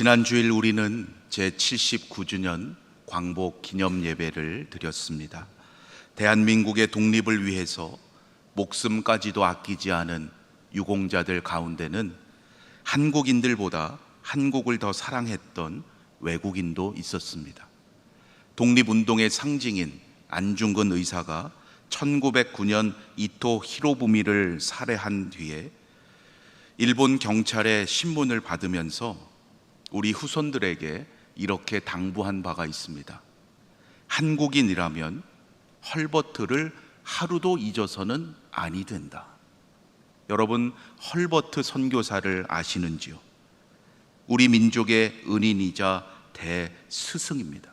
지난 주일 우리는 제79주년 광복 기념 예배를 드렸습니다. 대한민국의 독립을 위해서 목숨까지도 아끼지 않은 유공자들 가운데는 한국인들보다 한국을 더 사랑했던 외국인도 있었습니다. 독립운동의 상징인 안중근 의사가 1909년 이토 히로부미를 살해한 뒤에 일본 경찰의 신문을 받으면서 우리 후손들에게 이렇게 당부한 바가 있습니다. 한국인이라면 헐버트를 하루도 잊어서는 아니 된다. 여러분, 헐버트 선교사를 아시는지요? 우리 민족의 은인이자 대스승입니다.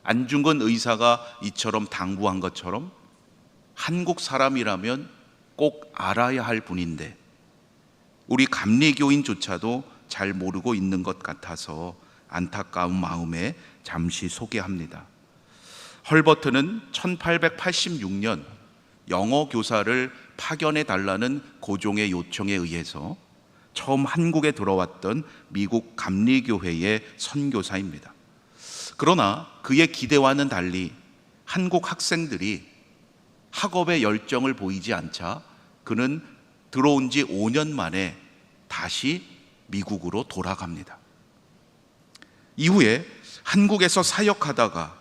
안중근 의사가 이처럼 당부한 것처럼 한국 사람이라면 꼭 알아야 할 분인데 우리 감리교인조차도 잘 모르고 있는 것 같아서 안타까운 마음에 잠시 소개합니다. 헐버트는 1886년 영어 교사를 파견해 달라는 고종의 요청에 의해서 처음 한국에 들어왔던 미국 감리교회의 선교사입니다. 그러나 그의 기대와는 달리 한국 학생들이 학업에 열정을 보이지 않자 그는 들어온 지 5년 만에 다시 미국으로 돌아갑니다. 이후에 한국에서 사역하다가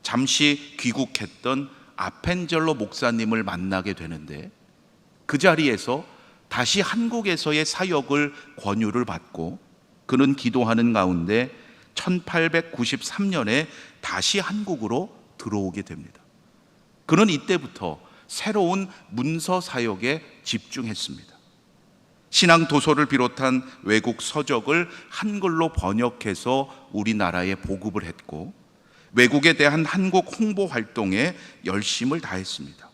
잠시 귀국했던 아펜젤로 목사님을 만나게 되는데 그 자리에서 다시 한국에서의 사역을 권유를 받고 그는 기도하는 가운데 1893년에 다시 한국으로 들어오게 됩니다. 그는 이때부터 새로운 문서 사역에 집중했습니다. 신앙 도서를 비롯한 외국 서적을 한글로 번역해서 우리나라에 보급을 했고 외국에 대한 한국 홍보 활동에 열심을 다했습니다.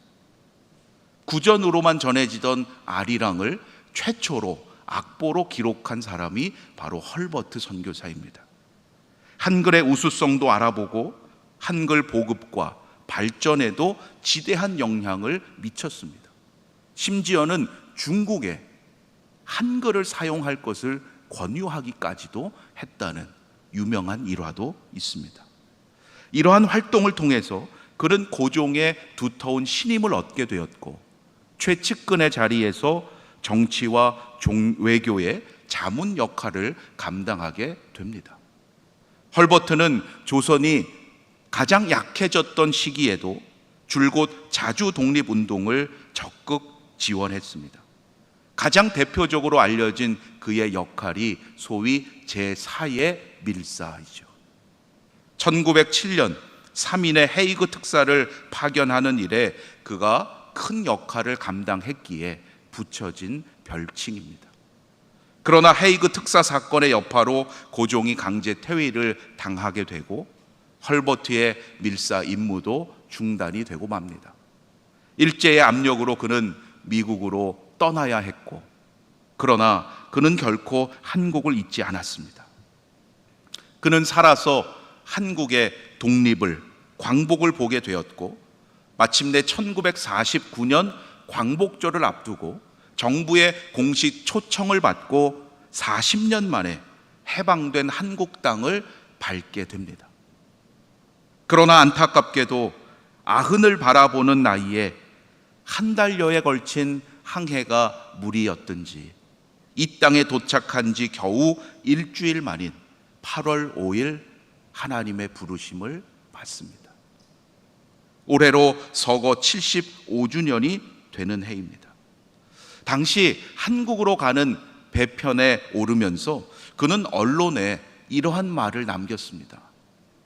구전으로만 전해지던 아리랑을 최초로 악보로 기록한 사람이 바로 헐버트 선교사입니다. 한글의 우수성도 알아보고 한글 보급과 발전에도 지대한 영향을 미쳤습니다. 심지어는 중국에 한글을 사용할 것을 권유하기까지도 했다는 유명한 일화도 있습니다. 이러한 활동을 통해서 그는 고종의 두터운 신임을 얻게 되었고 최측근의 자리에서 정치와 외교의 자문 역할을 감당하게 됩니다. 헐버트는 조선이 가장 약해졌던 시기에도 줄곧 자주 독립운동을 적극 지원했습니다. 가장 대표적으로 알려진 그의 역할이 소위 제4의 밀사이죠. 1907년 3인의 헤이그 특사를 파견하는 일에 그가 큰 역할을 감당했기에 붙여진 별칭입니다. 그러나 헤이그 특사 사건의 여파로 고종이 강제 퇴위를 당하게 되고 헐버트의 밀사 임무도 중단이 되고 맙니다. 일제의 압력으로 그는 미국으로 떠나야 했고 그러나 그는 결코 한국을 잊지 않았습니다. 그는 살아서 한국의 독립을, 광복을 보게 되었고 마침내 1949년 광복절을 앞두고 정부의 공식 초청을 받고 40년 만에 해방된 한국 땅을 밟게 됩니다. 그러나 안타깝게도 아흔을 바라보는 나이에 한 달여에 걸친 항해가 무리였든지 이 땅에 도착한 지 겨우 일주일 만인 8월 5일 하나님의 부르심을 받습니다. 올해로 서거 75주년이 되는 해입니다. 당시 한국으로 가는 배편에 오르면서 그는 언론에 이러한 말을 남겼습니다.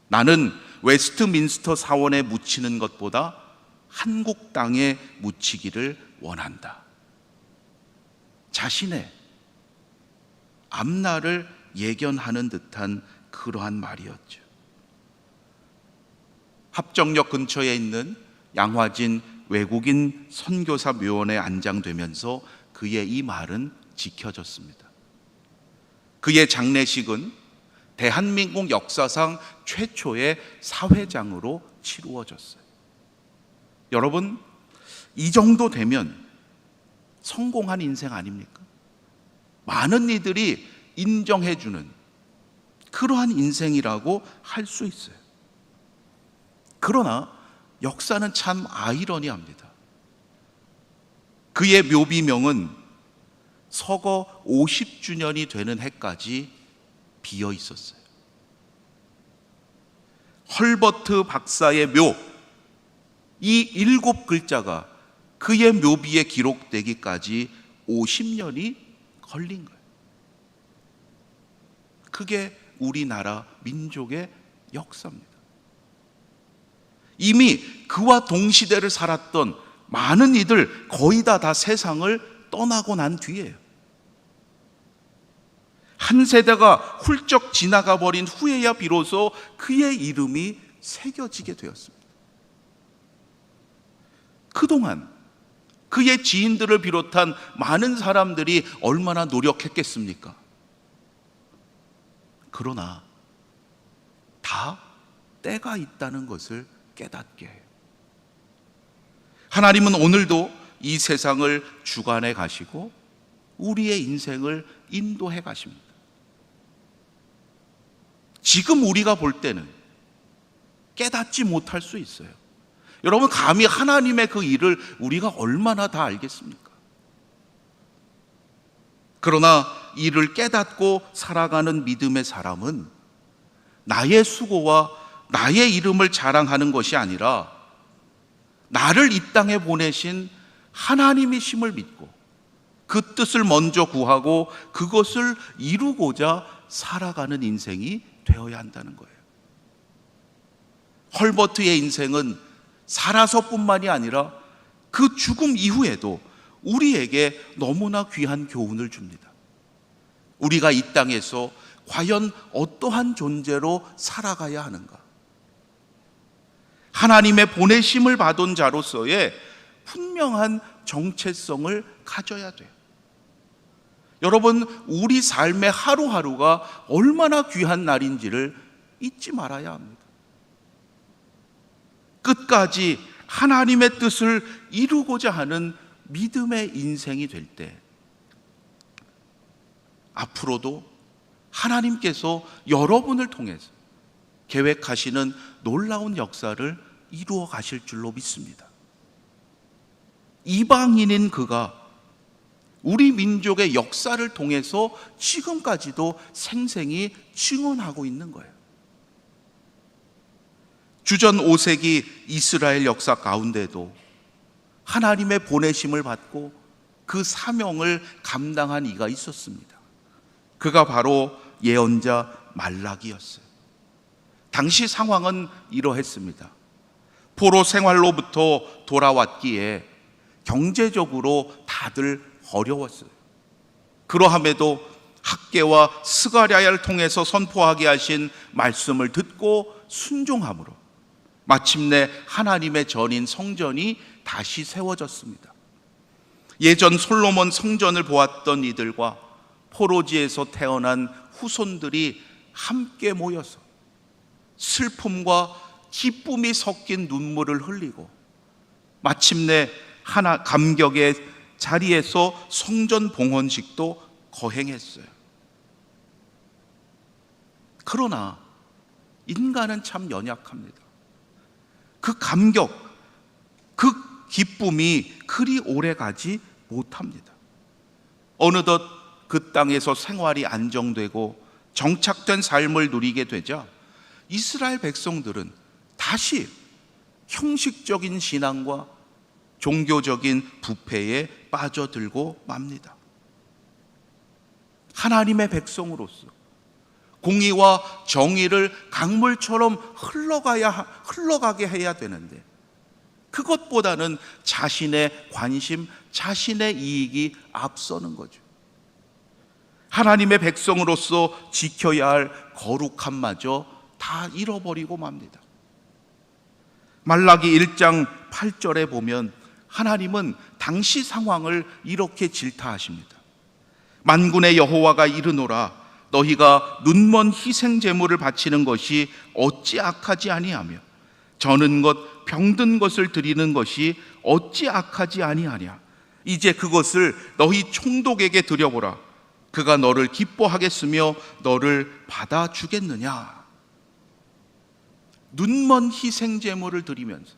나는 웨스트민스터 사원에 묻히는 것보다 한국 땅에 묻히기를 원한다. 자신의 앞날을 예견하는 듯한 그러한 말이었죠. 합정역 근처에 있는 양화진 외국인 선교사 묘원에 안장되면서 그의 이 말은 지켜졌습니다. 그의 장례식은 대한민국 역사상 최초의 사회장으로 치루어졌어요. 여러분, 이 정도 되면 성공한 인생 아닙니까? 많은 이들이 인정해주는 그러한 인생이라고 할 수 있어요. 그러나 역사는 참 아이러니합니다. 그의 묘비명은 서거 50주년이 되는 해까지 비어 있었어요. 헐버트 박사의 묘, 이 7글자가 그의 묘비에 기록되기까지 50년이 걸린 거예요. 그게 우리나라 민족의 역사입니다. 이미 그와 동시대를 살았던 많은 이들 거의 다 세상을 떠나고 난 뒤에요. 한 세대가 훌쩍 지나가 버린 후에야 비로소 그의 이름이 새겨지게 되었습니다. 그동안 그의 지인들을 비롯한 많은 사람들이 얼마나 노력했겠습니까? 그러나 다 때가 있다는 것을 깨닫게 해요. 하나님은 오늘도 이 세상을 주관해 가시고 우리의 인생을 인도해 가십니다. 지금 우리가 볼 때는 깨닫지 못할 수 있어요. 여러분, 감히 하나님의 그 일을 우리가 얼마나 다 알겠습니까? 그러나 이를 깨닫고 살아가는 믿음의 사람은 나의 수고와 나의 이름을 자랑하는 것이 아니라 나를 이 땅에 보내신 하나님이심을 믿고 그 뜻을 먼저 구하고 그것을 이루고자 살아가는 인생이 되어야 한다는 거예요. 헐버트의 인생은 살아서뿐만이 아니라 그 죽음 이후에도 우리에게 너무나 귀한 교훈을 줍니다. 우리가 이 땅에서 과연 어떠한 존재로 살아가야 하는가? 하나님의 보내심을 받은 자로서의 분명한 정체성을 가져야 돼요. 여러분, 우리 삶의 하루하루가 얼마나 귀한 날인지를 잊지 말아야 합니다. 끝까지 하나님의 뜻을 이루고자 하는 믿음의 인생이 될 때 앞으로도 하나님께서 여러분을 통해서 계획하시는 놀라운 역사를 이루어 가실 줄로 믿습니다. 이방인인 그가 우리 민족의 역사를 통해서 지금까지도 생생히 증언하고 있는 거예요. 주전 5세기 이스라엘 역사 가운데도 하나님의 보내심을 받고 그 사명을 감당한 이가 있었습니다. 그가 바로 예언자 말라기였어요. 당시 상황은 이러했습니다. 포로 생활로부터 돌아왔기에 경제적으로 다들 어려웠어요. 그러함에도 학개와 스가랴를 통해서 선포하게 하신 말씀을 듣고 순종함으로 마침내 하나님의 전인 성전이 다시 세워졌습니다. 예전 솔로몬 성전을 보았던 이들과 포로지에서 태어난 후손들이 함께 모여서 슬픔과 기쁨이 섞인 눈물을 흘리고 마침내 하나 감격의 자리에서 성전 봉헌식도 거행했어요. 그러나 인간은 참 연약합니다. 그 감격, 그 기쁨이 그리 오래 가지 못합니다. 어느덧 그 땅에서 생활이 안정되고 정착된 삶을 누리게 되자 이스라엘 백성들은 다시 형식적인 신앙과 종교적인 부패에 빠져들고 맙니다. 하나님의 백성으로서 공의와 정의를 강물처럼 흘러가게 해야 되는데 그것보다는 자신의 관심, 자신의 이익이 앞서는 거죠. 하나님의 백성으로서 지켜야 할 거룩함마저 다 잃어버리고 맙니다. 말라기 1장 8절에 보면 하나님은 당시 상황을 이렇게 질타하십니다. 만군의 여호와가 이르노라 너희가 눈먼 희생 제물을 바치는 것이 어찌 악하지 아니하며 저는 것 병든 것을 드리는 것이 어찌 악하지 아니하냐. 이제 그것을 너희 총독에게 드려보라. 그가 너를 기뻐하겠으며 너를 받아주겠느냐? 눈먼 희생 제물을 드리면서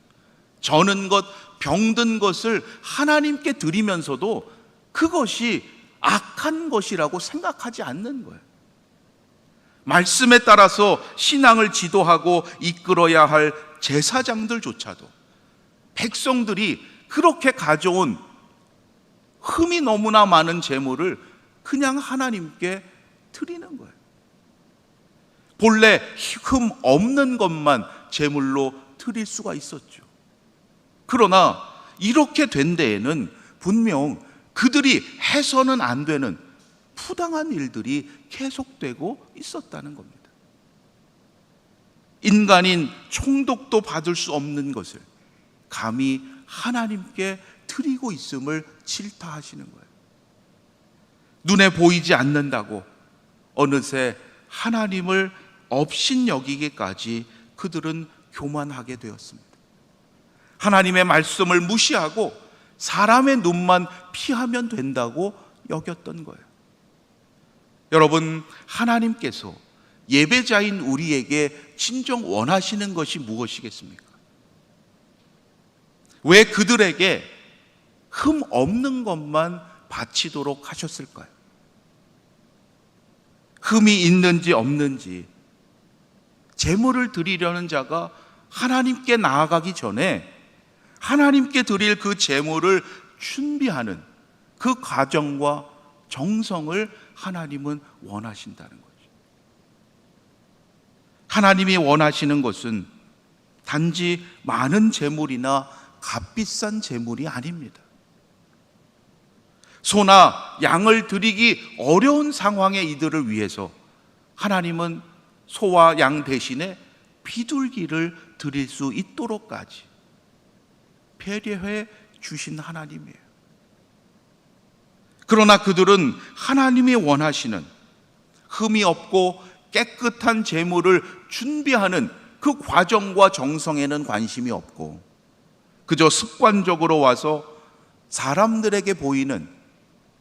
저는 것, 병든 것을 하나님께 드리면서도 그것이 악한 것이라고 생각하지 않는 거예요. 말씀에 따라서 신앙을 지도하고 이끌어야 할 제사장들조차도 백성들이 그렇게 가져온 흠이 너무나 많은 제물을 그냥 하나님께 드리는 거예요. 본래 흠 없는 것만 제물로 드릴 수가 있었죠. 그러나 이렇게 된 데에는 분명 그들이 해서는 안 되는 부당한 일들이 계속되고 있었다는 겁니다. 인간인 총독도 받을 수 없는 것을 감히 하나님께 드리고 있음을 질타하시는 거예요. 눈에 보이지 않는다고 어느새 하나님을 업신여기기까지 그들은 교만하게 되었습니다. 하나님의 말씀을 무시하고 사람의 눈만 피하면 된다고 여겼던 거예요. 여러분, 하나님께서 예배자인 우리에게 진정 원하시는 것이 무엇이겠습니까? 왜 그들에게 흠 없는 것만 바치도록 하셨을까요? 흠이 있는지 없는지 제물을 드리려는 자가 하나님께 나아가기 전에 하나님께 드릴 그 제물을 준비하는 그 과정과 정성을 하나님은 원하신다는 거죠. 하나님이 원하시는 것은 단지 많은 제물이나 값비싼 제물이 아닙니다. 소나 양을 드리기 어려운 상황의 이들을 위해서 하나님은 소와 양 대신에 비둘기를 드릴 수 있도록까지 배려해 주신 하나님이에요. 그러나 그들은 하나님이 원하시는 흠이 없고 깨끗한 제물을 준비하는 그 과정과 정성에는 관심이 없고 그저 습관적으로 와서 사람들에게 보이는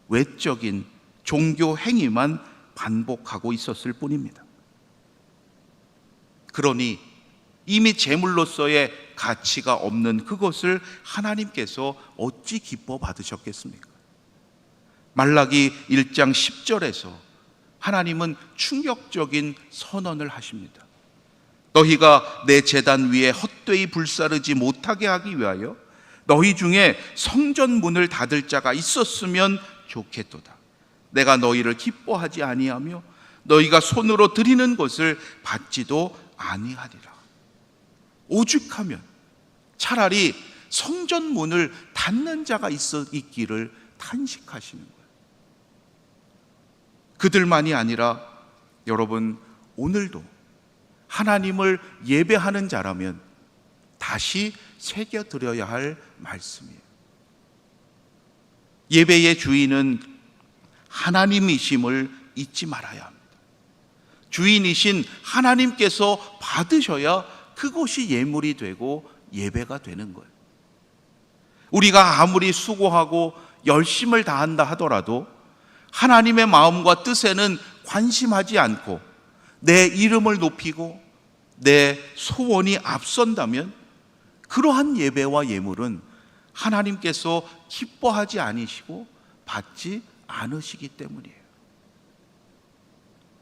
외적인 종교 행위만 반복하고 있었을 뿐입니다. 그러니 이미 제물로서의 가치가 없는 그것을 하나님께서 어찌 기뻐 받으셨겠습니까? 말라기 1장 10절에서 하나님은 충격적인 선언을 하십니다. 너희가 내 제단 위에 헛되이 불사르지 못하게 하기 위하여 너희 중에 성전 문을 닫을 자가 있었으면 좋겠도다. 내가 너희를 기뻐하지 아니하며 너희가 손으로 드리는 것을 받지도 아니하리라. 오죽하면 차라리 성전 문을 닫는 자가 있기를 탄식하시는 거예요. 그들만이 아니라 여러분, 오늘도 하나님을 예배하는 자라면 다시 새겨드려야 할 말씀이에요. 예배의 주인은 하나님이심을 잊지 말아야 합니다. 주인이신 하나님께서 받으셔야 그것이 예물이 되고 예배가 되는 거예요. 우리가 아무리 수고하고 열심을 다한다 하더라도 하나님의 마음과 뜻에는 관심하지 않고 내 이름을 높이고 내 소원이 앞선다면 그러한 예배와 예물은 하나님께서 기뻐하지 않으시고 받지 않으시기 때문이에요.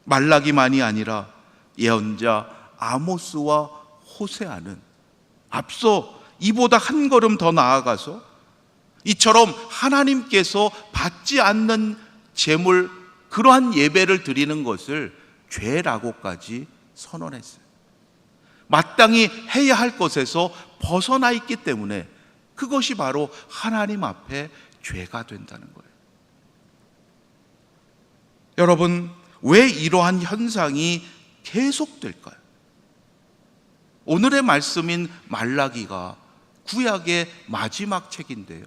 말라기만이 아니라 예언자 아모스와 호세아는 앞서 이보다 한 걸음 더 나아가서 이처럼 하나님께서 받지 않는 제물, 그러한 예배를 드리는 것을 죄라고까지 선언했어요. 마땅히 해야 할 것에서 벗어나 있기 때문에 그것이 바로 하나님 앞에 죄가 된다는 거예요. 여러분, 왜 이러한 현상이 계속될까요? 오늘의 말씀인 말라기가 구약의 마지막 책인데요,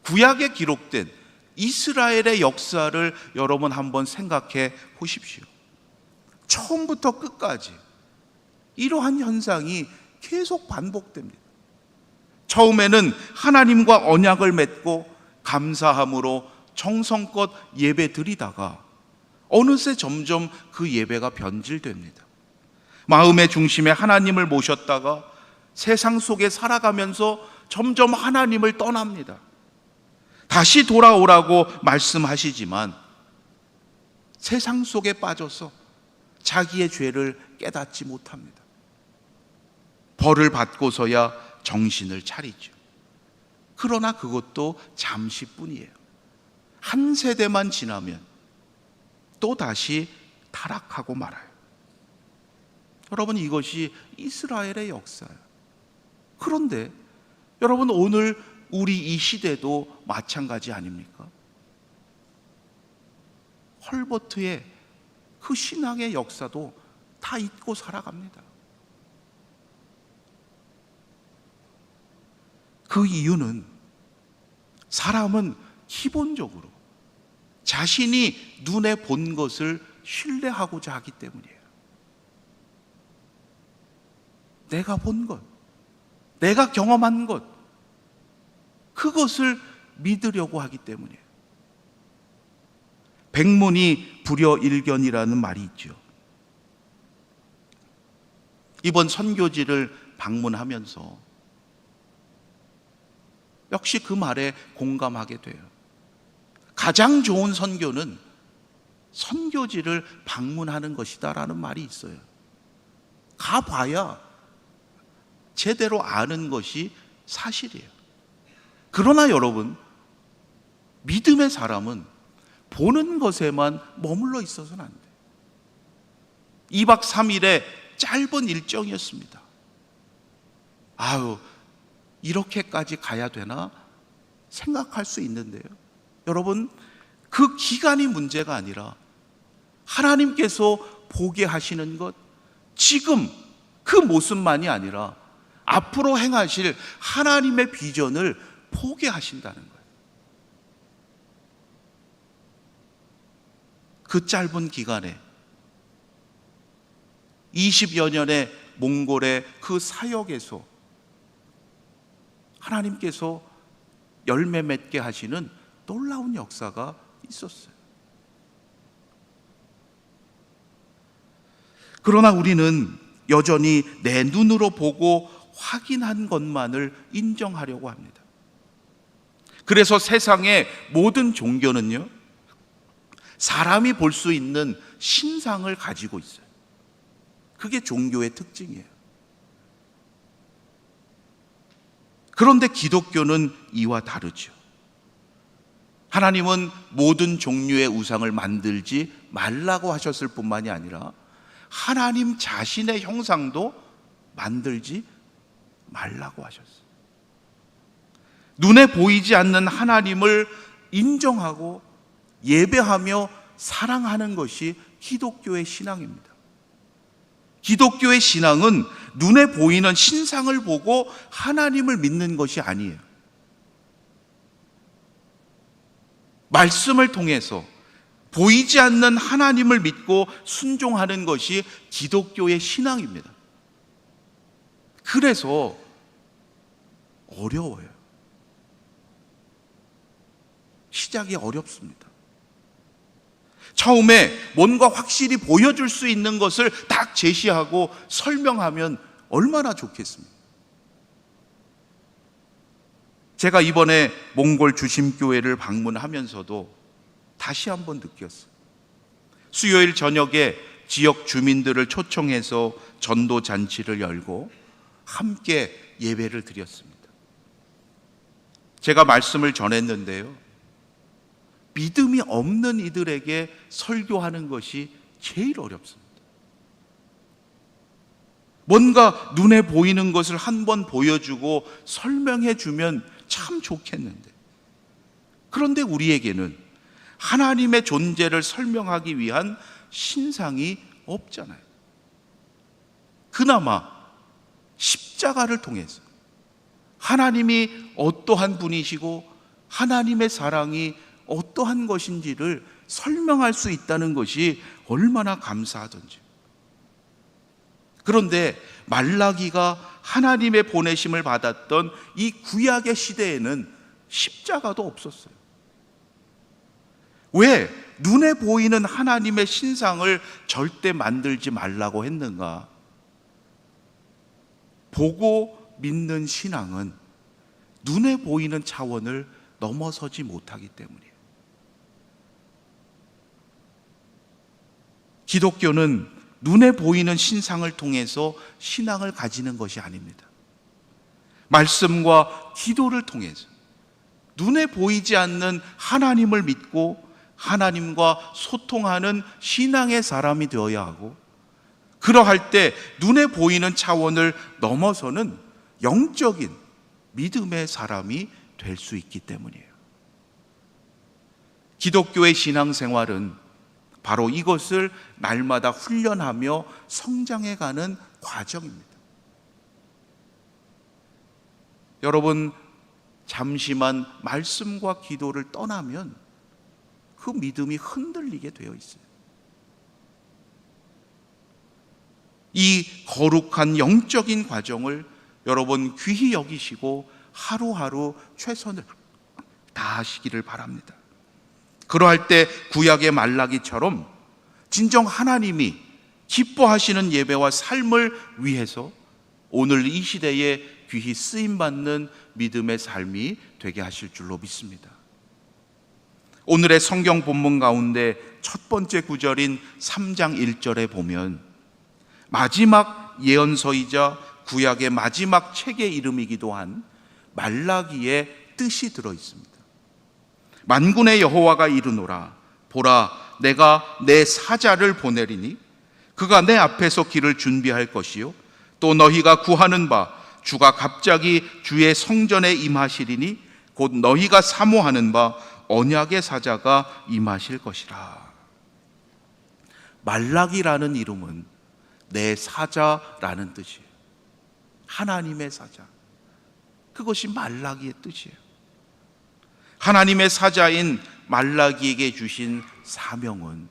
구약에 기록된 이스라엘의 역사를 여러분 한번 생각해 보십시오. 처음부터 끝까지 이러한 현상이 계속 반복됩니다. 처음에는 하나님과 언약을 맺고 감사함으로 정성껏 예배 드리다가 어느새 점점 그 예배가 변질됩니다. 마음의 중심에 하나님을 모셨다가 세상 속에 살아가면서 점점 하나님을 떠납니다. 다시 돌아오라고 말씀하시지만 세상 속에 빠져서 자기의 죄를 깨닫지 못합니다. 벌을 받고서야 정신을 차리죠. 그러나 그것도 잠시뿐이에요. 한 세대만 지나면 또 다시 타락하고 말아요. 여러분, 이것이 이스라엘의 역사예요. 그런데 여러분, 오늘 우리 이 시대도 마찬가지 아닙니까? 헐버트의 그 신앙의 역사도 다 잊고 살아갑니다. 그 이유는 사람은 기본적으로 자신이 눈에 본 것을 신뢰하고자 하기 때문이에요. 내가 본 것, 내가 경험한 것, 그것을 믿으려고 하기 때문이에요. 백문이 불여일견이라는 말이 있죠. 이번 선교지를 방문하면서 역시 그 말에 공감하게 돼요. 가장 좋은 선교는 선교지를 방문하는 것이다라는 말이 있어요. 가봐야 제대로 아는 것이 사실이에요. 그러나 여러분, 믿음의 사람은 보는 것에만 머물러 있어서는 안 돼요. 2박 3일의 짧은 일정이었습니다. 아유, 이렇게까지 가야 되나 생각할 수 있는데요. 여러분, 그 기간이 문제가 아니라 하나님께서 보게 하시는 것, 지금 그 모습만이 아니라 앞으로 행하실 하나님의 비전을 보게 하신다는 거예요. 그 짧은 기간에 20여 년의 몽골의 그 사역에서 하나님께서 열매 맺게 하시는 놀라운 역사가 있었어요. 그러나 우리는 여전히 내 눈으로 보고 확인한 것만을 인정하려고 합니다. 그래서 세상의 모든 종교는요, 사람이 볼 수 있는 신상을 가지고 있어요. 그게 종교의 특징이에요. 그런데 기독교는 이와 다르죠. 하나님은 모든 종류의 우상을 만들지 말라고 하셨을 뿐만이 아니라 하나님 자신의 형상도 만들지 말라고 하셨어요. 눈에 보이지 않는 하나님을 인정하고 예배하며 사랑하는 것이 기독교의 신앙입니다. 기독교의 신앙은 눈에 보이는 신상을 보고 하나님을 믿는 것이 아니에요. 말씀을 통해서 보이지 않는 하나님을 믿고 순종하는 것이 기독교의 신앙입니다. 그래서 어려워요. 시작이 어렵습니다. 처음에 뭔가 확실히 보여줄 수 있는 것을 딱 제시하고 설명하면 얼마나 좋겠습니까? 제가 이번에 몽골 주심교회를 방문하면서도 다시 한번 느꼈어요. 수요일 저녁에 지역 주민들을 초청해서 전도 잔치를 열고 함께 예배를 드렸습니다. 제가 말씀을 전했는데요, 믿음이 없는 이들에게 설교하는 것이 제일 어렵습니다. 뭔가 눈에 보이는 것을 한번 보여주고 설명해 주면 참 좋겠는데, 그런데 우리에게는 하나님의 존재를 설명하기 위한 신상이 없잖아요. 그나마 십자가를 통해서 하나님이 어떠한 분이시고 하나님의 사랑이 어떠한 것인지를 설명할 수 있다는 것이 얼마나 감사하던지. 그런데 말라기가 하나님의 보내심을 받았던 이 구약의 시대에는 십자가도 없었어요. 왜? 눈에 보이는 하나님의 신상을 절대 만들지 말라고 했는가? 보고 믿는 신앙은 눈에 보이는 차원을 넘어서지 못하기 때문이에요. 기독교는 눈에 보이는 신상을 통해서 신앙을 가지는 것이 아닙니다. 말씀과 기도를 통해서 눈에 보이지 않는 하나님을 믿고 하나님과 소통하는 신앙의 사람이 되어야 하고, 그러할 때 눈에 보이는 차원을 넘어서는 영적인 믿음의 사람이 될 수 있기 때문이에요. 기독교의 신앙생활은 바로 이것을 날마다 훈련하며 성장해가는 과정입니다. 여러분, 잠시만 말씀과 기도를 떠나면 그 믿음이 흔들리게 되어 있어요. 이 거룩한 영적인 과정을 여러분 귀히 여기시고 하루하루 최선을 다하시기를 바랍니다. 그러할 때 구약의 말라기처럼 진정 하나님이 기뻐하시는 예배와 삶을 위해서 오늘 이 시대에 귀히 쓰임받는 믿음의 삶이 되게 하실 줄로 믿습니다. 오늘의 성경 본문 가운데 첫 번째 구절인 3장 1절에 보면 마지막 예언서이자 구약의 마지막 책의 이름이기도 한 말라기의 뜻이 들어 있습니다. 만군의 여호와가 이르노라, 보라, 내가 내 사자를 보내리니 그가 내 앞에서 길을 준비할 것이요 또 너희가 구하는 바 주가 갑자기 주의 성전에 임하시리니 곧 너희가 사모하는 바 언약의 사자가 임하실 것이라. 말라기라는 이름은 내 사자라는 뜻이에요. 하나님의 사자, 그것이 말라기의 뜻이에요. 하나님의 사자인 말라기에게 주신 사명은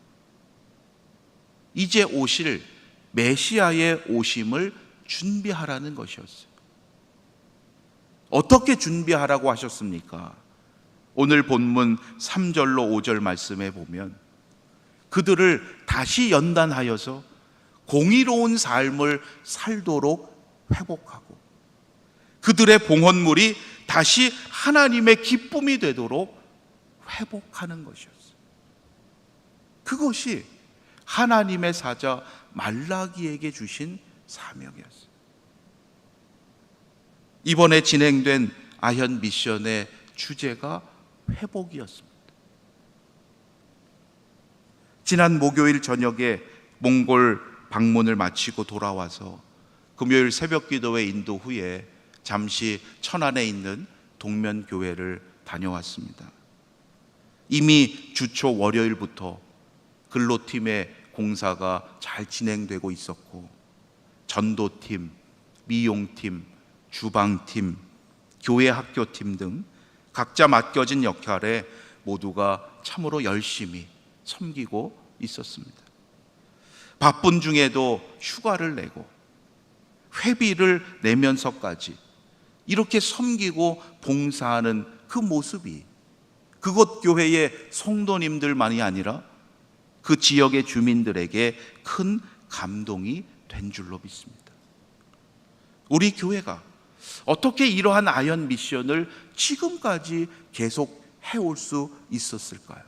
이제 오실 메시아의 오심을 준비하라는 것이었어요. 어떻게 준비하라고 하셨습니까? 오늘 본문 3절로 5절 말씀에 보면 그들을 다시 연단하여서 공의로운 삶을 살도록 회복하고 그들의 봉헌물이 다시 하나님의 기쁨이 되도록 회복하는 것이었어요. 그것이 하나님의 사자 말라기에게 주신 사명이었어요. 이번에 진행된 아현 미션의 주제가 회복이었습니다. 지난 목요일 저녁에 몽골 방문을 마치고 돌아와서 금요일 새벽 기도회 인도 후에 잠시 천안에 있는 동면교회를 다녀왔습니다. 이미 주초 월요일부터 근로팀의 공사가 잘 진행되고 있었고 전도팀, 미용팀, 주방팀, 교회 학교팀 등 각자 맡겨진 역할에 모두가 참으로 열심히 섬기고 있었습니다. 바쁜 중에도 휴가를 내고 회비를 내면서까지 이렇게 섬기고 봉사하는 그 모습이 그곳 교회의 성도님들만이 아니라 그 지역의 주민들에게 큰 감동이 된 줄로 믿습니다. 우리 교회가 어떻게 이러한 아현 미션을 지금까지 계속 해올 수 있었을까요?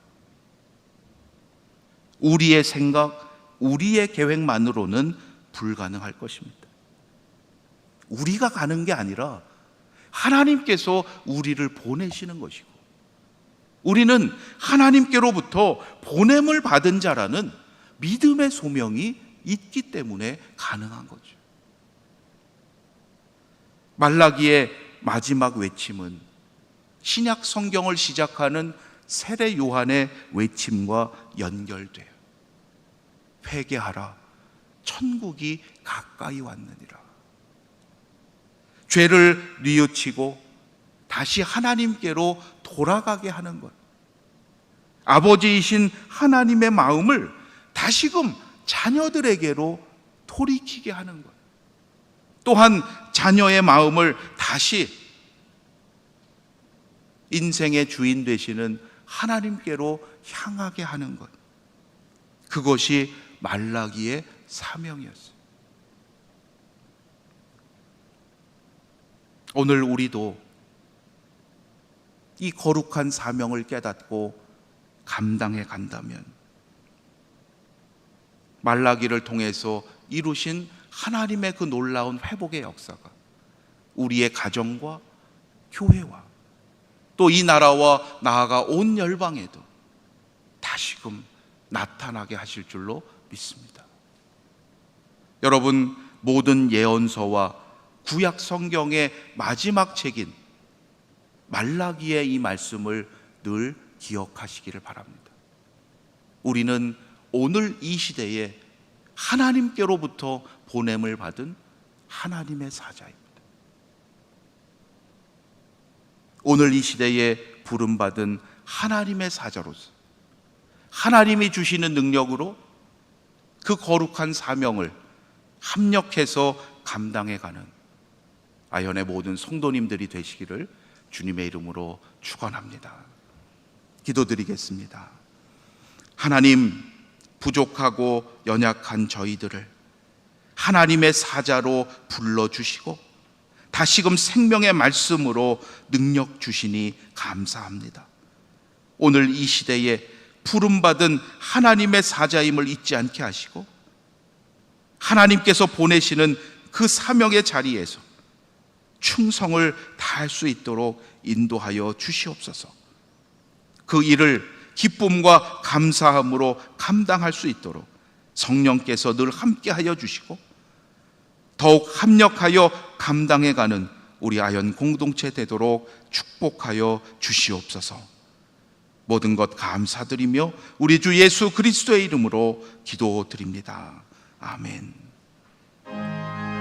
우리의 생각, 우리의 계획만으로는 불가능할 것입니다. 우리가 가는 게 아니라 하나님께서 우리를 보내시는 것이고 우리는 하나님께로부터 보냄을 받은 자라는 믿음의 소명이 있기 때문에 가능한 거죠. 말라기의 마지막 외침은 신약 성경을 시작하는 세례 요한의 외침과 연결돼요. 회개하라, 천국이 가까이 왔느니라. 죄를 뉘우치고 다시 하나님께로 돌아가게 하는 것, 아버지이신 하나님의 마음을 다시금 자녀들에게로 돌이키게 하는 것, 또한 자녀의 마음을 다시 인생의 주인 되시는 하나님께로 향하게 하는 것, 그것이 말라기의 사명이었어요. 오늘 우리도 이 거룩한 사명을 깨닫고 감당해 간다면 말라기를 통해서 이루신 하나님의 그 놀라운 회복의 역사가 우리의 가정과 교회와 또 이 나라와 나아가 온 열방에도 다시금 나타나게 하실 줄로 믿습니다. 여러분, 모든 예언서와 구약 성경의 마지막 책인 말라기의 이 말씀을 늘 기억하시기를 바랍니다. 우리는 오늘 이 시대에 하나님께로부터 보냄을 받은 하나님의 사자입니다. 오늘 이 시대에 부름받은 하나님의 사자로서 하나님이 주시는 능력으로 그 거룩한 사명을 합력해서 감당해가는 아현의 모든 성도님들이 되시기를 주님의 이름으로 축원합니다. 기도드리겠습니다. 하나님, 부족하고 연약한 저희들을 하나님의 사자로 불러주시고 다시금 생명의 말씀으로 능력 주시니 감사합니다. 오늘 이 시대에 부름받은 하나님의 사자임을 잊지 않게 하시고 하나님께서 보내시는 그 사명의 자리에서 충성을 다할 수 있도록 인도하여 주시옵소서. 그 일을 기쁨과 감사함으로 감당할 수 있도록 성령께서 늘 함께하여 주시고 더욱 합력하여 감당해가는 우리 아현 공동체 되도록 축복하여 주시옵소서. 모든 것 감사드리며 우리 주 예수 그리스도의 이름으로 기도드립니다. 아멘.